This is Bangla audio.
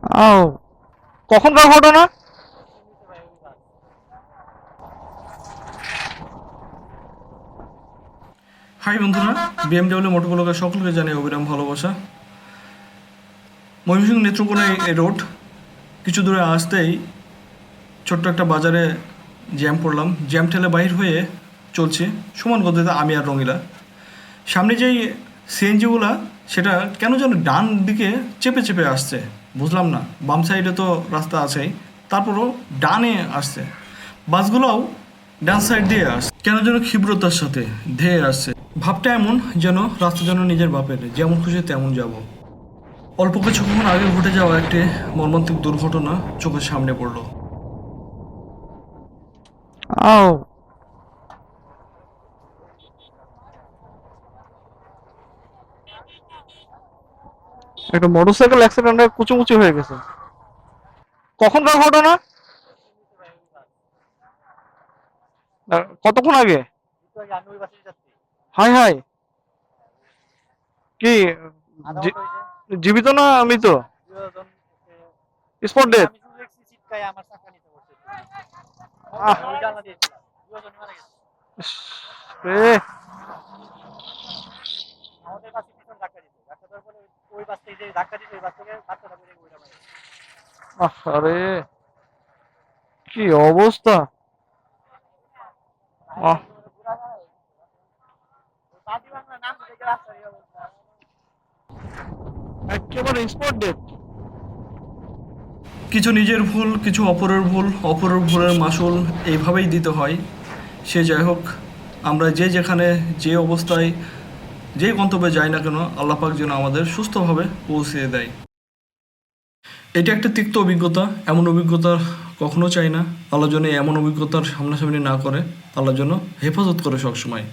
আও, কখনকার ঘটনা? হাই বন্ধুরা, বিএমডব্লিউ মোটরগুলোকে সকলকে জানিয়ে অবিরাম ভালোবাসা। ময়মনসিংহ নেত্রকোনা এই রোড কিছু দূরে আসতেই ছোট্ট একটা বাজারে জ্যাম পড়লাম। জ্যাম ঠেলে বাহির হয়ে চলছে সমান গতিতে আমি আর রঙিলা। সামনে যেই সিএনজিগুলা সেটা কেন যেন ডান দিকে চেপে চেপে আসছে, বুঝলাম না। বাম সাইডে তো রাস্তা আছেই, তারপরও ডানে আসছে। বাসগুলোও ডান সাইড দিয়ে আসছে, কেন যেন ক্ষিপ্রতার সাথে ধেয়ে আসছে। ভাবটা এমন যেন রাস্তা যেন নিজের বাপের, যেমন খুশি তেমন যাব। অল্প কিছুক্ষণ আগে ঘটে যাওয়া একটি মর্মান্তিক দুর্ঘটনা চোখের সামনে পড়লো। আও, একটা মোটরসাইকেল অ্যাক্সিডেন্টে কুচুমুচি হয়ে গেছে। কখনকার ঘটনা? কতক্ষণ আগে? হাই হাই, কি জী- জীবিত না মৃত? Spot death? আহ, ইস, রে, আরে কি অবস্থা! আহ, একেবারে স্পট ডেথ। কিছু নিজের ভুল, কিছু অপরের ভুল, অপরের ভুলের মাসুল এইভাবেই দিতে হয়। সে যাই হোক, আমরা যে যেখানে যে অবস্থায় যে গন্তব্যে যাই না কেন, আল্লাহ পাক যেন আমাদের সুস্থভাবে পৌঁছে দেয়। এটা একটা তিক্ত অভিজ্ঞতা। এমন অভিজ্ঞতা কখনো চাই না। আল্লাহ যেন এমন অভিজ্ঞতার সামনাসামনি না করে, আল্লাহ যেন হেফাজত করে সবসময়।